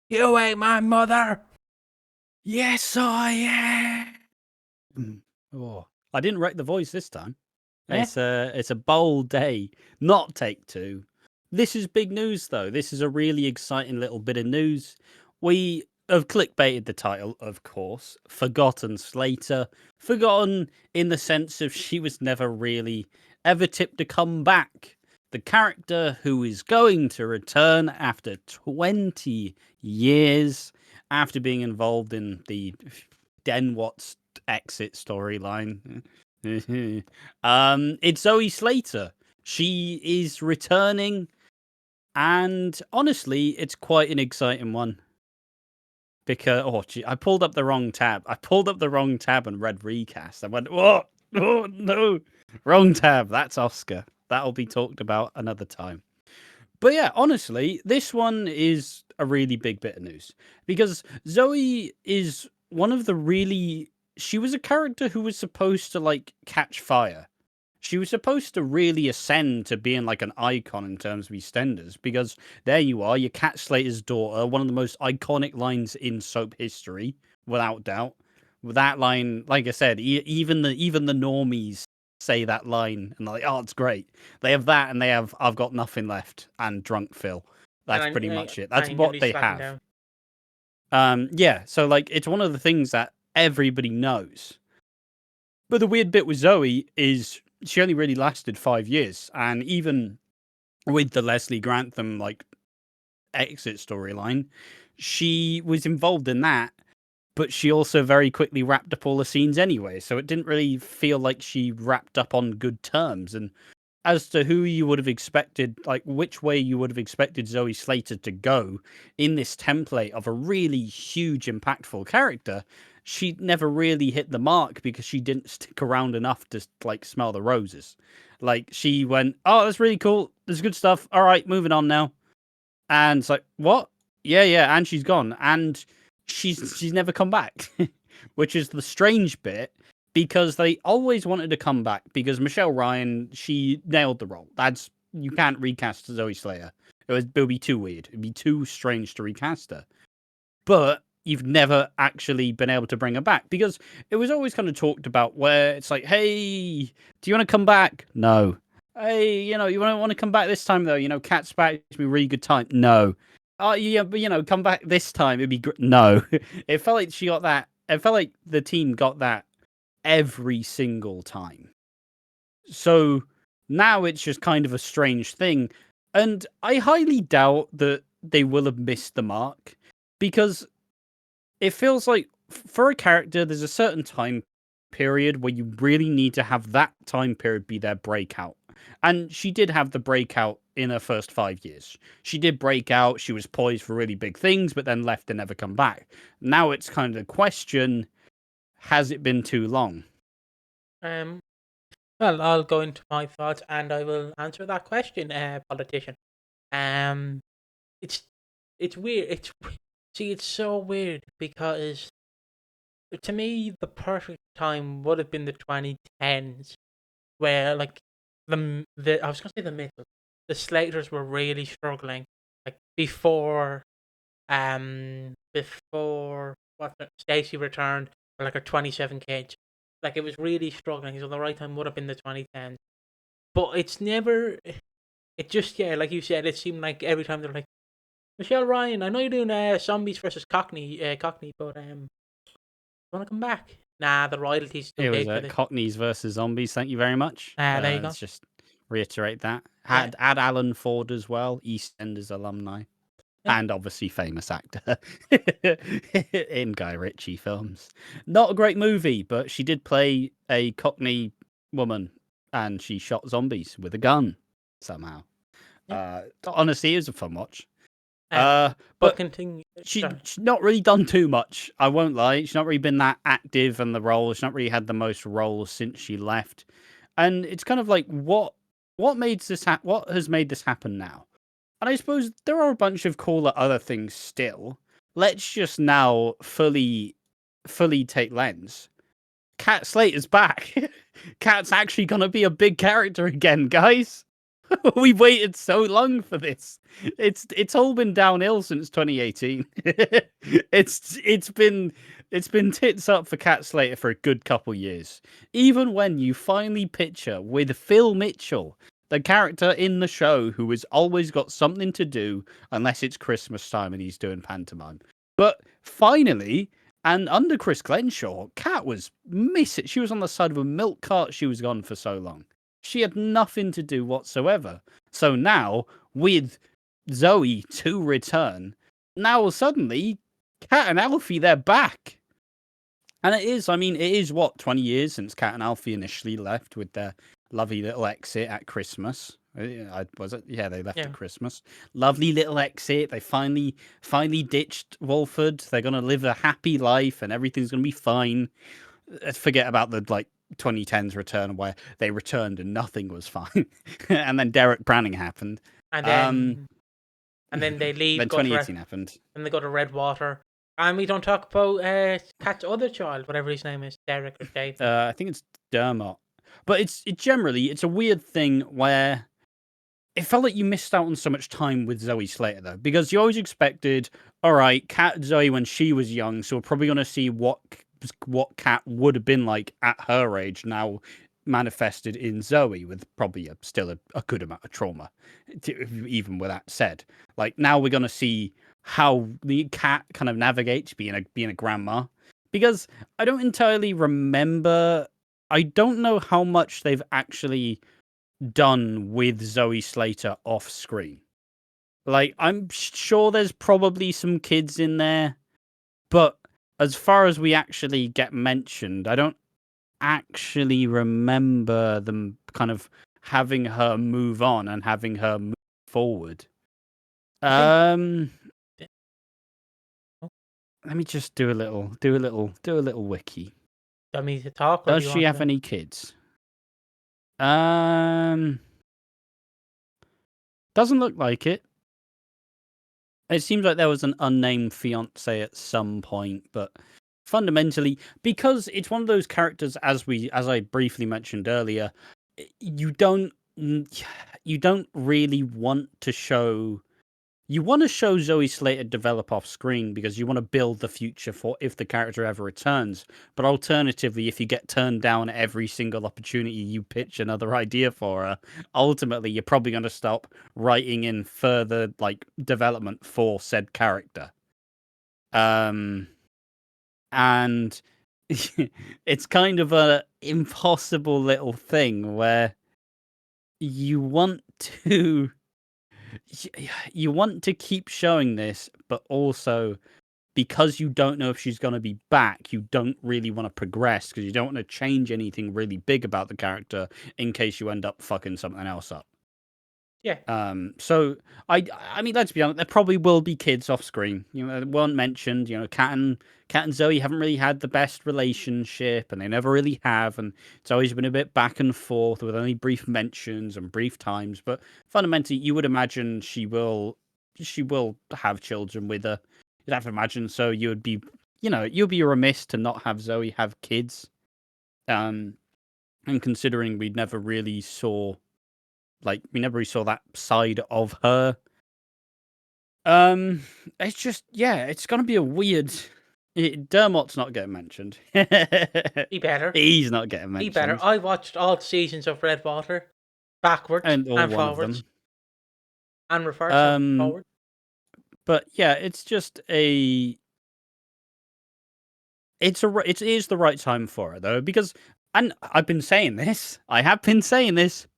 You ain't my mother. Yes, I am. Oh, I didn't wreck the voice this time. Yeah. It's a bold day, not take two. This is big news, though. This is a really exciting little bit of news. We have clickbaited the title, of course. Forgotten Slater. Forgotten in the sense of she was never really ever tipped to come back. The character who is going to return after 20 years after being involved in the Den Watts exit storyline. It's Zoe Slater. She is returning, and honestly, it's quite an exciting one. Because I pulled up the wrong tab. And read recast. I went, oh no, wrong tab. That's Oscar. That'll be talked about another time. But yeah, honestly, this one is a really big bit of news because Zoe is one of the really. She was a character who was supposed to like catch fire. She was supposed to really ascend to being like an icon in terms of EastEnders because there you are, you're Cat Slater's daughter, one of the most iconic lines in soap history, without doubt. With that line, like I said, even the normies say that line and they're like, oh, it's great. They have that and they have I've got nothing left and Drunk Phil. That's pretty much it. That's what they have. Yeah, so like it's one of the things that everybody knows. But the weird bit with Zoe is she only really lasted 5 years, and even with the Leslie Grantham like exit storyline, she was involved in that, but she also very quickly wrapped up all the scenes anyway, so it didn't really feel like she wrapped up on good terms. And as to who you would have expected, like which way you would have expected Zoe Slater to go in this template of a really huge, impactful character, she never really hit the mark because she didn't stick around enough to like smell the roses. Like she went, oh, that's really cool. There's good stuff. All right, moving on now. And it's like, what? Yeah, and she's gone, and she's never come back, which is the strange bit because they always wanted to come back because Michelle Ryan, she nailed the role. That's you can't recast Zoe Slater. It would be too weird. It'd be too strange to recast her. But you've never actually been able to bring her back because it was always kind of talked about where it's like, hey, do you want to come back? No. Hey, you want to come back this time though? Cat's back. It's be a really good time. No. Oh yeah, but come back this time. It'd be great. No. It felt like she got that. It felt like the team got that every single time. So now it's just kind of a strange thing. And I highly doubt that they will have missed the mark because it feels like for a character, there's a certain time period where you really need to have that time period be their breakout. And she did have the breakout in her first 5 years. She did break out. She was poised for really big things, but then left and never come back. Now it's kind of a question, has it been too long? Well, I'll go into my thoughts and I will answer that question, politician. It's weird. It's so weird because to me the perfect time would have been the 2010s, where like the I was gonna say the middle, the Slaters were really struggling, like before Stacey returned, or like her 27 kids. Like it was really struggling. So the right time would have been the 2010s, but it's never. It just like you said, it seemed like every time they're like, Michelle Ryan, I know you're doing zombies versus Cockney, but want to come back? Nah, the royalties too big for It was Cockneys versus Zombies. Thank you very much. There you go. Let's just reiterate that. Add Alan Ford as well, EastEnders alumni. Yeah. And obviously famous actor in Guy Ritchie films. Not a great movie, but she did play a Cockney woman and she shot zombies with a gun somehow. Yeah. Honestly, it was a fun watch. But continue. She's not really done too much. I won't lie. She's not really been that active in the role. She's not really had the most roles since she left. And it's kind of like, what made this what has made this happen now? And I suppose there are a bunch of cooler other things still. Let's just now fully take lens. Cat Slater's back. Cat's actually gonna be a big character again, guys. We waited so long for this. It's all been downhill since 2018. it's been tits up for Cat Slater for a good couple years. Even when you finally picture with Phil Mitchell, the character in the show who has always got something to do unless it's Christmas time and he's doing pantomime. But finally, and under Chris Glenshaw, Cat was missing. She was on the side of a milk cart. She was gone for so long. She had nothing to do whatsoever. So now, with Zoe to return, now suddenly, Cat and Alfie, they're back. And it is, what, 20 years since Cat and Alfie initially left with their lovely little exit at Christmas. Was it? Yeah, they left at Christmas. Lovely little exit. They finally ditched Walford. They're going to live a happy life and everything's going to be fine. Forget about the, 2010s return where they returned and nothing was fine. And then Derek Branning happened. And then they leave. Then 2018 happened. And they go to Redwater. And we don't talk about Cat's other child, whatever his name is, Derek or Dave. I think it's Dermot. But it's a weird thing where it felt like you missed out on so much time with Zoe Slater, though, because you always expected, all right, Cat and Zoe when she was young, so we're probably going to see what Cat would have been like at her age now manifested in Zoe, with probably still a good amount of trauma, even with that said. Like, now we're going to see how the Cat kind of navigates being a grandma, because I don't entirely remember. I don't know how much they've actually done with Zoe Slater off screen. Like, I'm sure there's probably some kids in there, but as far as we actually get mentioned, I don't actually remember them kind of having her move on and having her move forward. Let me just do a little wiki. Do you want me to talk? Does she have any kids? Doesn't look like it. It seems like there was an unnamed fiance at some point, but fundamentally, because it's one of those characters, as I briefly mentioned earlier, you don't really want to show. You want to show Zoe Slater develop off screen because you want to build the future for if the character ever returns. But alternatively, if you get turned down every single opportunity you pitch another idea for her, ultimately you're probably going to stop writing in further development for said character. And it's kind of a impossible little thing where you want to keep showing this, but also because you don't know if she's going to be back, you don't really want to progress because you don't want to change anything really big about the character in case you end up fucking something else up. Yeah. So I mean, let's be honest, there probably will be kids off screen. You know, they weren't mentioned. You know, Cat and Zoe haven't really had the best relationship, and they never really have, and it's always been a bit back and forth with only brief mentions and brief times. But fundamentally, you would imagine she will have children with her. You'd have to imagine. So you'd be remiss to not have Zoe have kids. And considering we never really saw that side of her. It's just, it's gonna be a weird. Dermot's not getting mentioned. He better. He's not getting mentioned. He better. I watched all seasons of Redwater, backwards and forwards, and reverse and forward. But yeah, it's just it is the right time for her though, because. And I have been saying this.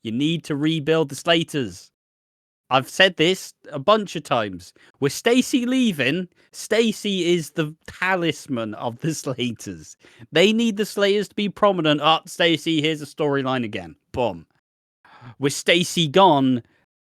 You need to rebuild the Slaters. I've said this a bunch of times. With Stacey leaving, Stacey is the talisman of the Slaters. They need the Slaters to be prominent. Stacey, here's a storyline again. Boom. With Stacey gone,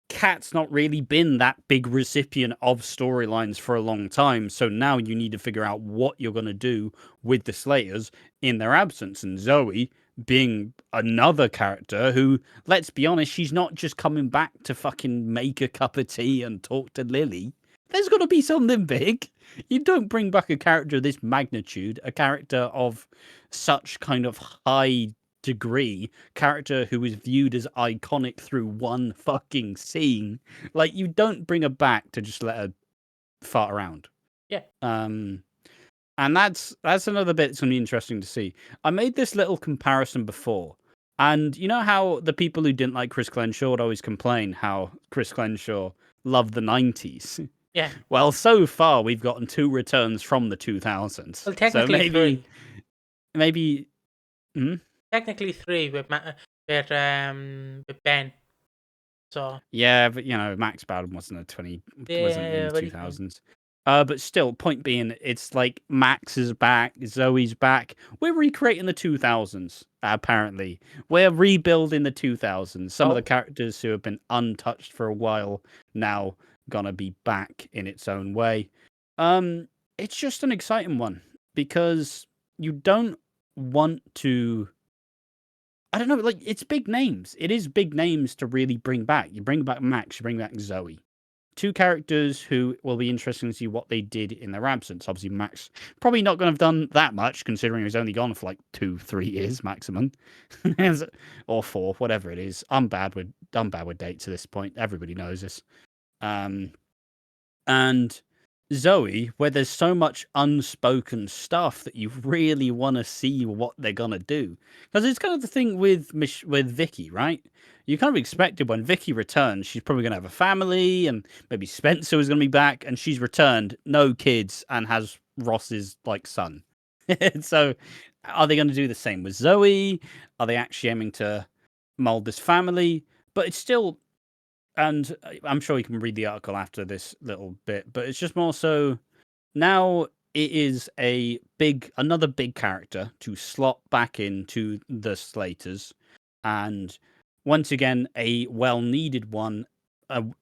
Cat's not really been that big recipient of storylines for a long time. So now you need to figure out what you're going to do with the Slaters in their absence. And Zoe being another character who, let's be honest, she's not just coming back to fucking make a cup of tea and talk to Lily. There's got to be something big. You don't bring back a character of this magnitude, a character of such kind of high degree character who is viewed as iconic through one fucking scene. Like, you don't bring her back to just let her fart around. Yeah. And that's another bit that's going to be interesting to see. I made this little comparison before. And you know how the people who didn't like Chris Glenshaw would always complain how Chris Glenshaw loved the 90s? Yeah. Well, so far we've gotten 2 returns from the 2000s. Well, technically so 3. Maybe. Technically 3 with Ben. So Yeah, but Max Bowden wasn't wasn't in the but 2000s. But still, point being, it's like Max is back, Zoe's back. We're recreating the 2000s, apparently. We're rebuilding the 2000s. Some of the characters who have been untouched for a while now gonna be back in its own way. It's just an exciting one because you don't want to. I don't know, like, it's big names. It is big names to really bring back. You bring back Max, you bring back Zoe. 2 characters who will be interesting to see what they did in their absence. Obviously, Max probably not going to have done that much, considering he was only gone for like 2-3 years maximum, or 4, whatever it is. I'm bad with dates at this point. Everybody knows this. And Zoe, where there's so much unspoken stuff that you really want to see what they're gonna do, because it's kind of the thing with Vicky, right? You kind of expected when Vicky returns, she's probably gonna have a family, and maybe Spencer was gonna be back, and she's returned, no kids, and has Ross's like son. So, are they going to do the same with Zoe? Are they actually aiming to mold this family? But it's still. And I'm sure you can read the article after this little bit, but it's just more so now it is another big character to slot back into the Slaters, and once again a well-needed one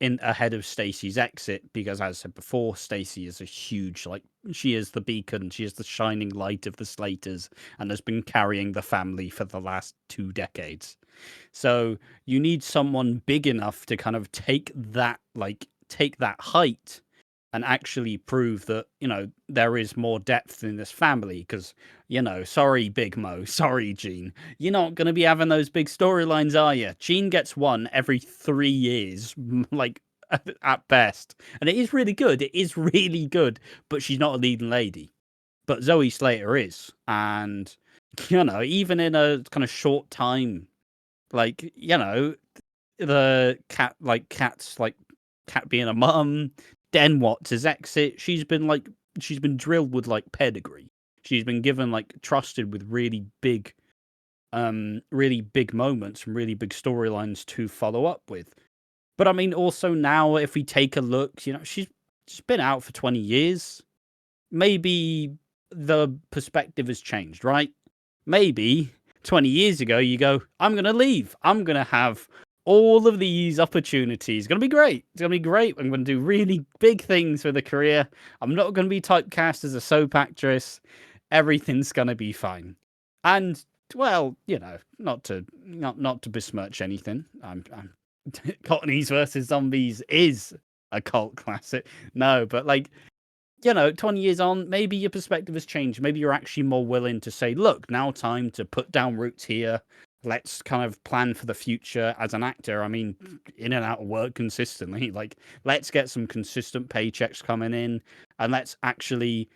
in ahead of Stacey's exit, because as I said before, Stacey is a huge, like, she is the beacon, she is the shining light of the Slaters, and has been carrying the family for the last 2 decades. So you need someone big enough to kind of take that height and actually prove that, there is more depth in this family. Because, sorry, Big Mo, sorry, Gene, you're not going to be having those big storylines, are you? Gene gets one every 3 years, like, at best. And it is really good. It is really good. But she's not a leading lady. But Zoe Slater is. And, even in a kind of short time, like, the cat being a mum, Den Watts' exit, she's been drilled with like pedigree. She's been given trusted with really big moments and really big storylines to follow up with. But I mean, also now if we take a look, she's been out for 20 years. Maybe the perspective has changed, right? Maybe 20 years ago, you go, I'm going to leave. I'm going to have all of these opportunities. It's going to be great. It's going to be great. I'm going to do really big things with a career. I'm not going to be typecast as a soap actress. Everything's going to be fine. And, well, not to besmirch anything. Cockneys versus Zombies is a cult classic. No, but 20 years on, maybe your perspective has changed. Maybe you're actually more willing to say, look, now time to put down roots here. Let's kind of plan for the future as an actor. I mean, in and out of work consistently. Let's get some consistent paychecks coming in, and let's actually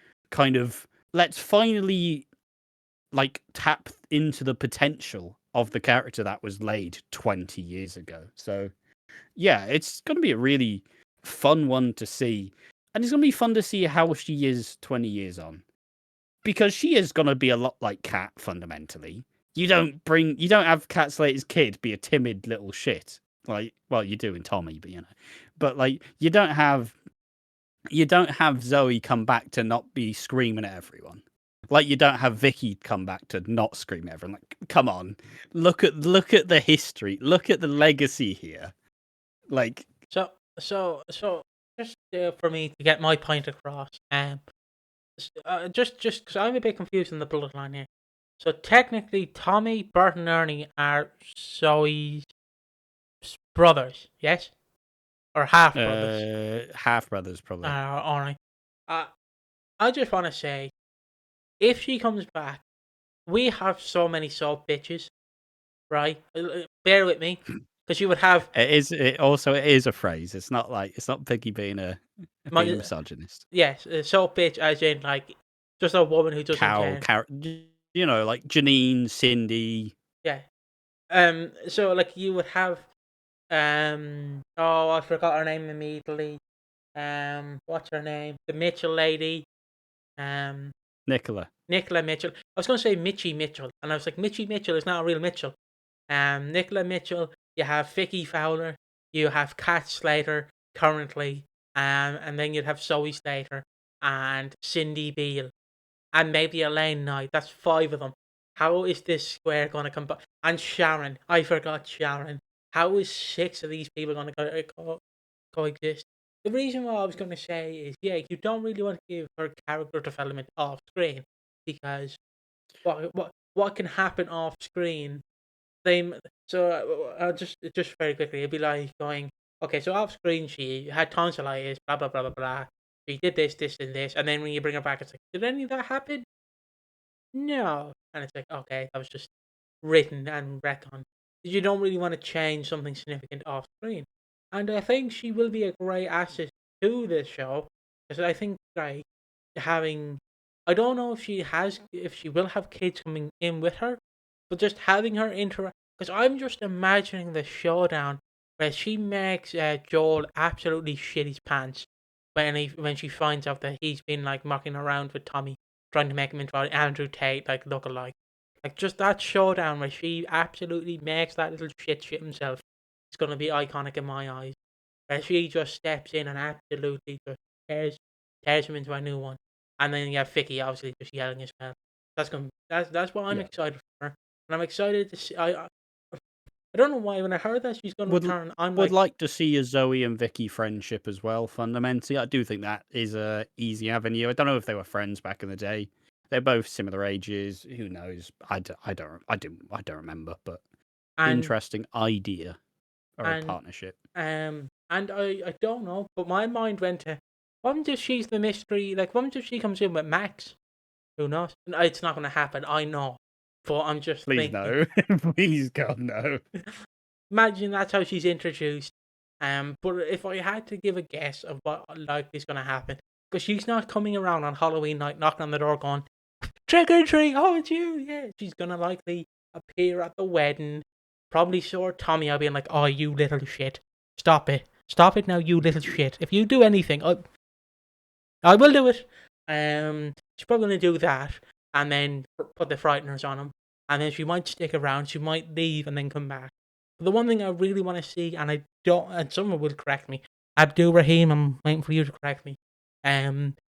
let's finally tap into the potential of the character that was laid 20 years ago. So, yeah, it's going to be a really fun one to see. And it's going to be fun to see how she is 20 years on. Because she is going to be a lot like Kat, fundamentally. You don't have Kat Slater's kid be a timid little shit. Well, you do in Tommy, but But you don't have Zoe come back to not be screaming at everyone. You don't have Vicky come back to not scream at everyone. Come on. Look at the history. Look at the legacy here. So just for me to get my point across, just because I'm a bit confused in the bloodline here. So technically, Tommy, Bert, and Ernie are Zoe's brothers, yes, or half brothers. Half brothers, probably. All right. I just want to say, if she comes back, we have so many soap bitches right? Bear with me, because you would have It is. It is a phrase. It's not Piggy being a my misogynist. yes, soap bitch, as in like just a woman who doesn't care. Like Janine, Cindy. Yeah. So like you would have oh, I forgot her name immediately. What's her name? The Mitchell lady. Um, Nicola. Nicola Mitchell. I was going to say Mitchie Mitchell, and I was like, Mitchie Mitchell is not a real Mitchell. Nicola Mitchell. You have Vicky Fowler. You have Kat Slater currently. And then you'd have Zoe Slater and Cindy Beale and maybe Elaine Knight. That's 5 of them. How is this square going to come back? And Sharon. I forgot Sharon. How is 6 of these people going to coexist? The reason why I was going to say is, yeah, you don't really want to give her character development off screen, because what can happen off screen? So just very quickly, it'd be like going, okay, so off screen she had tonsillitis, blah blah blah blah blah. She did this, and this, and then when you bring her back, it's like, did any of that happen? No, and it's like, okay, that was just written and retcon. You don't really want to change something significant off screen, and I think she will be a great asset to this show, because I think like having, I don't know if she will have kids coming in with her, but just having her interact, because I'm just imagining the showdown where she makes Joel absolutely shit his pants when she finds out that he's been like mucking around with Tommy, trying to make him into an Andrew Tate like lookalike. Like just that showdown where she absolutely makes that little shit himself. It's gonna be iconic in my eyes. Where she just steps in and absolutely just tears him into a new one. And then you have Vicky obviously just yelling as well. That's what I'm excited for. And I'm excited to see. I don't know why when I heard that she's gonna Would return, I'm would like, like to see a Zoe and Vicky friendship as well. Fundamentally, I do think that is a easy avenue. I don't know if they were friends back in the day. They're both similar ages. Who knows? I don't remember. But and interesting idea or a and partnership. and I don't know, but my mind went to, what if she's the mystery? Like, what if she comes in with Max? Who knows? It's not gonna happen, I know, but I'm just Please thinking. no. Please God no. Imagine that's how she's introduced. But if I had to give a guess of what likely is gonna happen, because she's not coming around on Halloween night knocking on the door going, trick or treat, oh it's you, yeah. She's gonna likely appear at the wedding, probably saw Tommy out being like, oh you little shit, stop it now, you little shit. If you do anything, I will do it. She's probably gonna do that, and then put the frighteners on him, and then she might stick around. She might leave and then come back. But the one thing I really want to see, and I don't, and someone will correct me. Abdul Rahim, I'm waiting for you to correct me.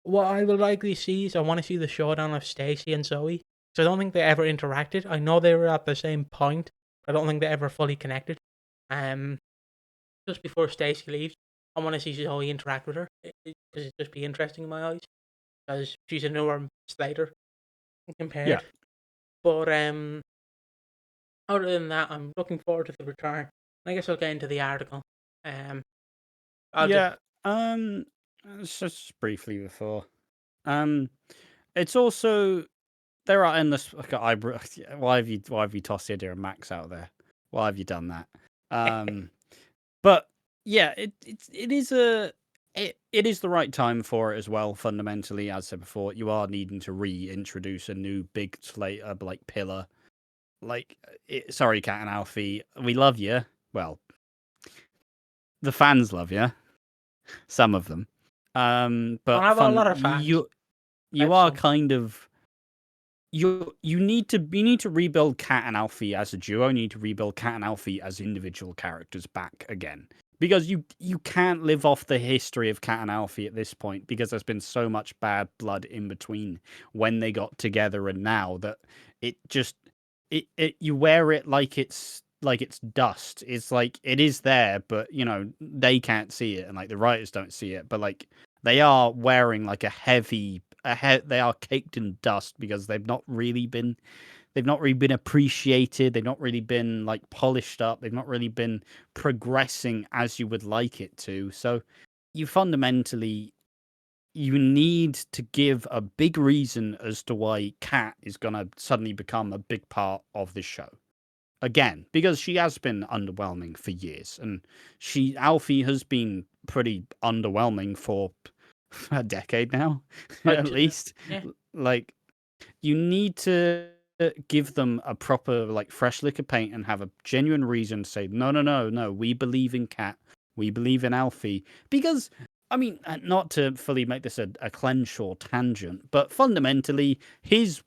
What I will likely see is I want to see the showdown of Stacy and Zoe. So I don't think they ever interacted. I know they were at the same point, but I don't think they ever fully connected. Um, just before Stacy leaves, I want to see Zoe interact with her, because it'd just be interesting in my eyes, because she's a newer Slater compared. Yeah. But other than that, I'm looking forward to the return. I guess I'll get into the article. I'll Yeah. Just briefly before. It's also there are endless. Okay, why have you tossed the idea of Max out there? Why have you done that? But yeah, it is it is the right time for it as well. Fundamentally, as I said before, you are needing to reintroduce a new big Slater like pillar. Like, sorry, Cat and Alfie, we love you. Well, the fans love you. Some of them. I But have a lot of fans. you are kind of you need to rebuild Cat and Alfie as a duo. You need to rebuild Cat and Alfie as individual characters back again, because you can't live off the history of Cat and Alfie at this point, because there's been so much bad blood in between when they got together and now, that it just it you wear it like it's dust. It's like it is there, but they can't see it, and like the writers don't see it, but like they are wearing like they are caked in dust, because they've not really been appreciated. They've not really been like polished up. They've not really been progressing as you would like it to. So you fundamentally need to give a big reason as to why Cat is gonna suddenly become a big part of this show. again, because she has been underwhelming for years, and Alfie has been pretty underwhelming for a decade now, at least. Yeah. Like, you need to give them a proper, like, fresh lick of paint and have a genuine reason to say, no, no, no, no, we believe in Cat, we believe in Alfie. Because, I mean, not to fully make this a clench or tangent, but fundamentally,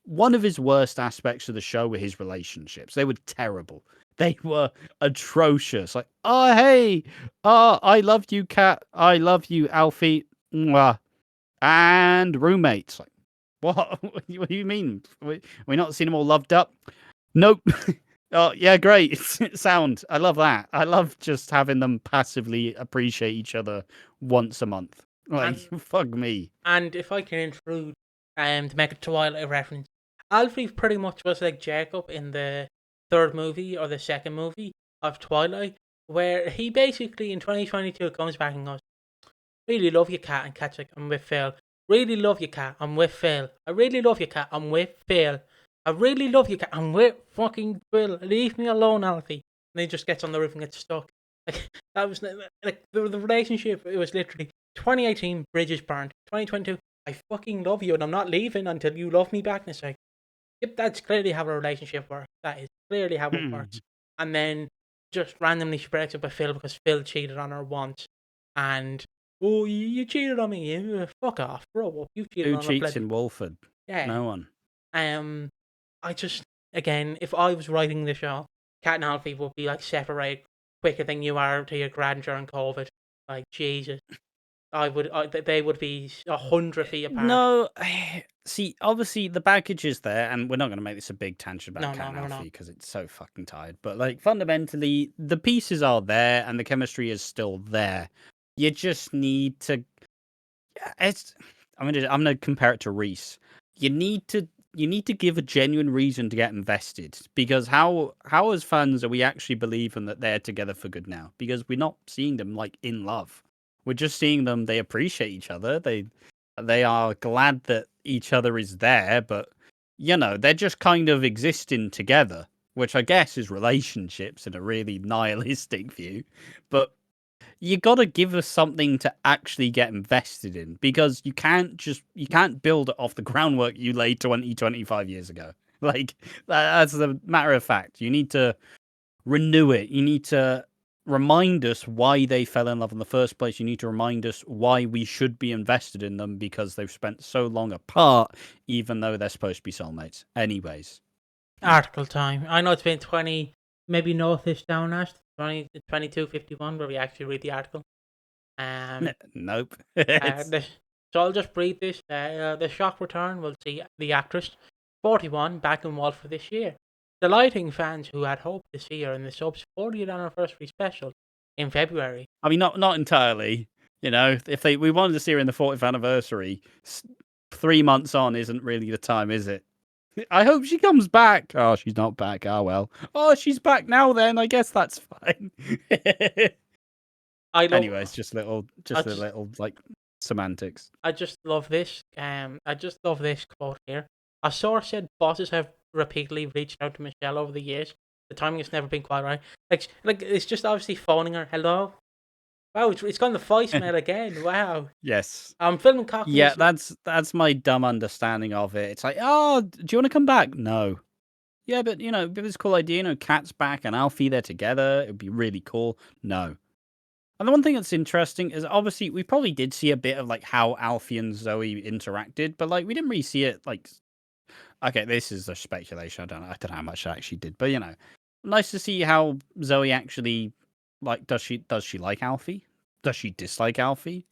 one of his worst aspects of the show were his relationships. They were terrible. They were atrocious. Like, oh, hey, I love you, Cat. I love you, Alfie. Mwah. And roommates. Like, what? What do you mean? We're not seeing them all loved up? Nope. Oh, yeah, great. Sound. I love that. I love just having them passively appreciate each other once a month. Like, fuck me. And if I can intrude, to make a Twilight reference, Alfie pretty much was like Jacob in the third movie or the second movie of Twilight, where he basically in 2022 comes back and goes, really love you, Cat. And Cat's like, I'm with Phil. Really love you, Cat. I'm with Phil. I really love you, Cat. I'm with Phil. I really love you, Cat. I'm with fucking Phil. Leave me alone, Alfie. And he just gets on the roof and gets stuck. Like, that was like the relationship. It was literally 2018, bridges burned. 2022, I fucking love you and I'm not leaving until you love me back. And it's like, yep, that's clearly how a relationship works. That is clearly how it works. And then just randomly she breaks up with Phil because Phil cheated on her once. And, oh, you cheated on me. Fuck off, bro. You cheated Who on cheats her. in Walford? Yeah. No one. I just, again, if I was writing the show, Cat and Alfie would be like separated quicker than you are to your grand during COVID. Like, Jesus. They would be 100 feet apart. No, see, obviously the baggage is there, and we're not going to make this a big tangent about Cat and Alfie because it's so fucking tired. But like fundamentally, the pieces are there, and the chemistry is still there. You just need to. I'm gonna compare it to Reese. You need to give a genuine reason to get invested, because how as fans are we actually believing that they're together for good now? Because we're not seeing them like in love. We're just seeing them. They appreciate each other. They are glad that each other is there, but they're just kind of existing together, which I guess is relationships in a really nihilistic view. But you got to give us something to actually get invested in, because you can't build it off the groundwork you laid 25 years ago. Like, that's a matter of fact. You need to renew it. You need to remind us why they fell in love in the first place. You need to remind us why we should be invested in them, because they've spent so long apart, even though they're supposed to be soulmates. Anyways. Article time. I know it's been 20, maybe note this down, Ash. 22:51 where we actually read the article. Nope. So I'll just read this. The shock return will see the actress, 41, back in Walford this year, delighting fans who had hoped to see her in the soap's 40th anniversary special in February. I mean, not entirely. If we wanted to see her in the 40th anniversary, 3 months on isn't really the time, is it? I hope she comes back. Oh, she's not back. Oh, well. Oh, she's back now then. I guess that's fine. Anyways, just a little like semantics. I just love this. I just love this quote here. A source said bosses have repeatedly reached out to Michelle over the years. The timing has never been quite right. Like it's just obviously phoning her. Hello. Wow, it's gone the voicemail again. Wow. Yes. I'm filming cockneys. Yeah, that's my dumb understanding of it. It's like, oh, do you want to come back? No. Yeah, but it's a cool idea. Cat's back and Alfie, they're together. It'd be really cool. No. And the one thing that's interesting is obviously we probably did see a bit of like how Alfie and Zoe interacted, but like we didn't really see it like. Okay, this is a speculation. I don't know how much I actually did, but nice to see how Zoe actually like. Does she like Alfie? Does she dislike Alfie?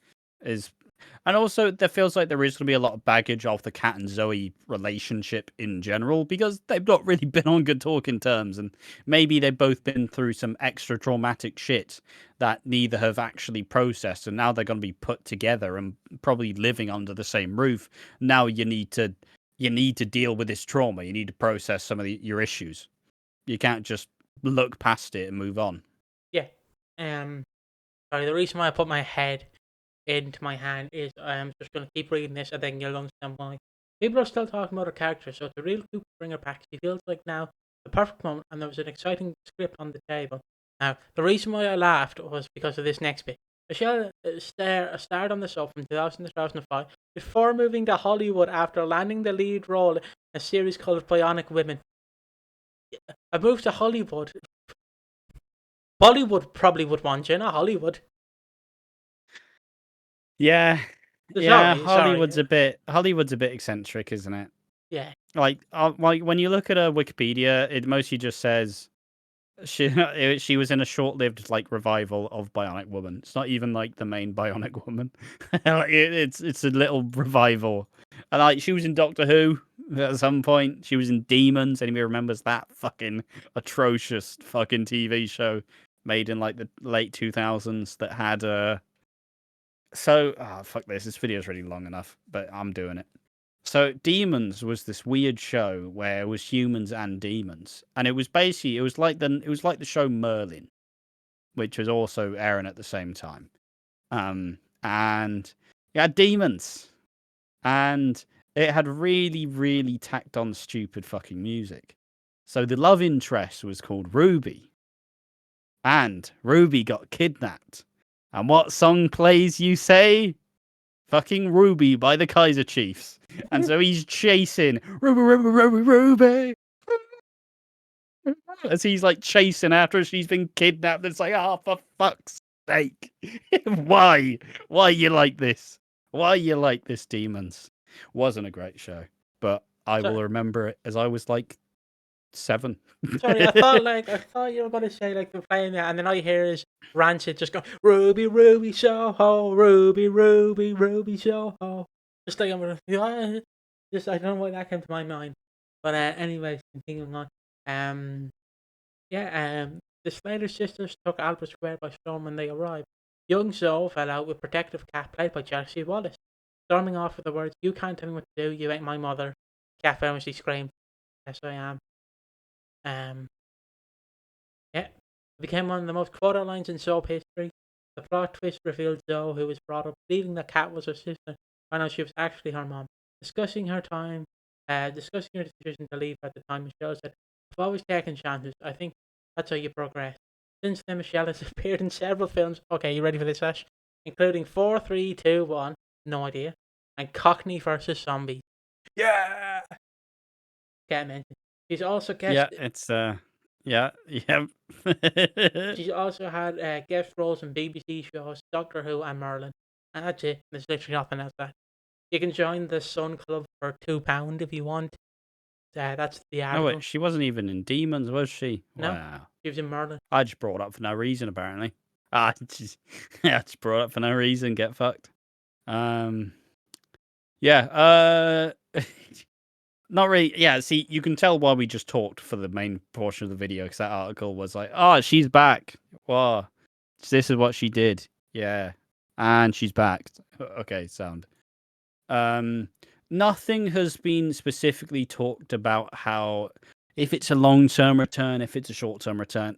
And also there feels like there is going to be a lot of baggage of the Cat and Zoe relationship in general, because they've not really been on good talking terms, and maybe they've both been through some extra traumatic shit that neither have actually processed, and now they're going to be put together and probably living under the same roof. Now you need to deal with this trauma. You need to process some of your issues. You can't just look past it and move on. Yeah. Sorry, the reason why I put my head into my hand is I'm just going to keep reading this and then you'll understand why. People are still talking about her character, so it's a real coup to bring her back. She feels like now the perfect moment, and there was an exciting script on the table. Now, the reason why I laughed was because of this next bit. Michelle starred on the soap from 2000 to 2005 before moving to Hollywood after landing the lead role in a series called Bionic Women. I moved to Hollywood. Bollywood probably would want you, not Hollywood. Yeah, Sorry. Hollywood's a bit eccentric, isn't it? Yeah. Like when you look at her Wikipedia, it mostly just says she was in a short-lived like revival of Bionic Woman. It's not even like the main Bionic Woman. It's a little revival, and like she was in Doctor Who at some point. She was in Demons. Anybody remembers that fucking atrocious fucking TV show made in like the late 2000s that had fuck this video's really long enough, but I'm doing it. So Demons was this weird show where it was humans and demons, and it was like the show Merlin, which was also airing at the same time. And it had demons, and it had really, really tacked on stupid fucking music. So the love interest was called Ruby, and Ruby got kidnapped. And what song plays, you say? Fucking Ruby by the Kaiser Chiefs. And so he's chasing Ruby as he's like chasing after her. She's been kidnapped. It's like, oh, for fuck's sake. Why you like this? Why you like this, Demons? Wasn't a great show, but I will remember it as I was like 7. Sorry, I thought you were gonna say like the playing that, and then all you hear is Rancid just go Ruby, Ruby, Soho, Ruby, Ruby, Ruby, Soho. Just like I'm gonna, just I don't know why that came to my mind. But anyways, continuing on. The Slater sisters took Albert Square by storm when they arrived. Young Zoe fell out with protective cat played by Jesse Wallace, storming off with the words, "You can't tell me what to do. You ain't my mother." Cat famously screamed, "Yes, I am." It became one of the most quoted lines in soap history. The plot twist revealed Zoe, who was brought up believing that Kat was her sister, found out she was actually her mom. Discussing her decision to leave at the time, Michelle said, "I've always taken chances. I think that's how you progress." Since then, Michelle has appeared in several films. Okay, you ready for this, Ash? Including 4, 3, 2, 1, no idea, and Cockney vs. Zombies. Yeah. Get mentioned. She's also guest. Yeah. She's also had guest roles in BBC shows Doctor Who and Merlin. And that's it. There's literally nothing else. That you can join the Sun Club for £2 if you want. That's the article. Oh wait, she wasn't even in Demons, was she? No, Wow. she was in Merlin. I just brought it up for no reason, apparently. I just brought it up for no reason. Get fucked. Yeah. Not really. Yeah, see, you can tell why we just talked for the main portion of the video, because that article was like, oh, she's back. Wow. This is what she did. Yeah. And she's back. Okay, sound. Nothing has been specifically talked about how, if it's a long-term return, if it's a short-term return,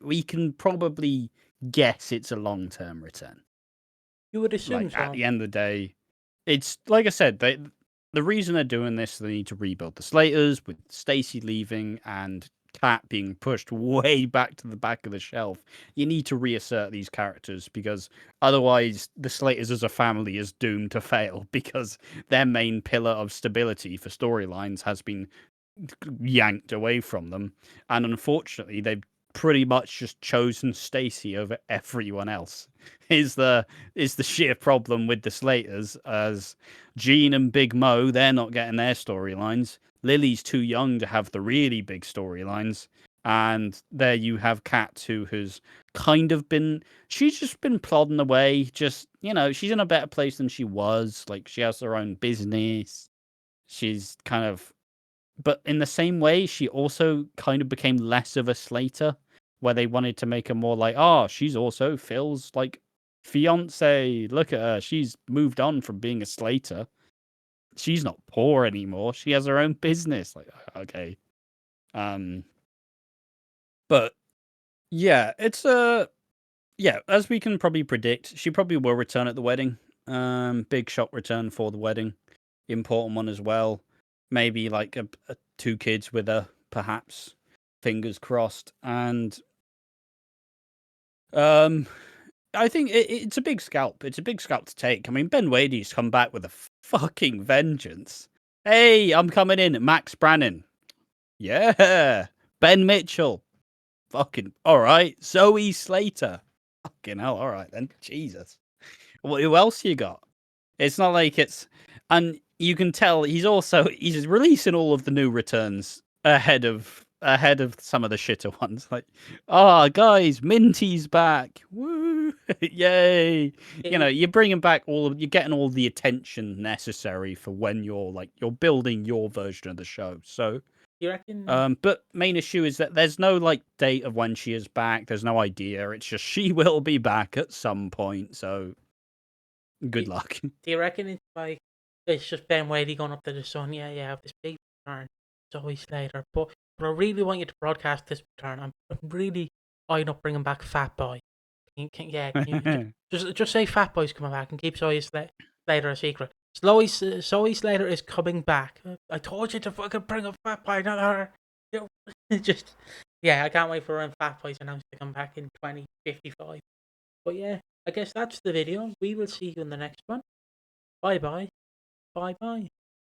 we can probably guess it's a long-term return. You would assume Like, so. at the end of the day, it's like I said, the reason they're doing this, they need to rebuild the Slaters, with Stacey leaving and Kat being pushed way back to the back of the shelf. You need to reassert these characters, because otherwise the Slaters as a family is doomed to fail, because their main pillar of stability for storylines has been yanked away from them. And unfortunately, they've pretty much just chosen Stacey over everyone else. Is the sheer problem with the Slaters, as Jean and Big Mo, they're not getting their storylines. Lily's too young to have the really big storylines. And there you have Kat, who has kind of she's just been plodding away. Just, she's in a better place than she was. Like, she has her own business. She's kind of, but in the same way, she also kind of became less of a Slater, where they wanted to make her more like, oh, she's also Phil's like fiance. Look at her. She's moved on from being a Slater. She's not poor anymore. She has her own business. Like, okay. But yeah, it's as we can probably predict, she probably will return at the wedding. Big shock return for the wedding. Important one as well. Maybe like 2 kids with her, perhaps. Fingers crossed. And I think it's a big scalp. It's a big scalp to take. I mean, Ben Wadey's come back with a fucking vengeance. Hey, I'm coming in. Max Brannan. Yeah. Ben Mitchell. Fucking all right. Zoe Slater. Fucking hell. All right then. Jesus. What? Who else you got? It's not like it's, and you can tell he's releasing all of the new returns ahead of some of the shitter ones. Like, guys, Minty's back. Woo! Yay! You're bringing back you're getting all the attention necessary for when you're building your version of the show. So. You reckon? But main issue is that there's no date of when she is back. There's no idea. It's just she will be back at some point. So good luck. Do you reckon it's just Ben Wadey going up to the sun? Yeah, I have this big return, Zoe Slater. But I really want you to broadcast this return. I'm really eyeing up bringing back Fat Boy. Can you just say Fat Boy's coming back and keep Zoe Slater a secret. Zoe Slater is coming back. I told you to fucking bring up Fat Boy, not her. I can't wait for when Fat Boy's announced to come back in 2055. But yeah, I guess that's the video. We will see you in the next one. Bye bye. Bye bye.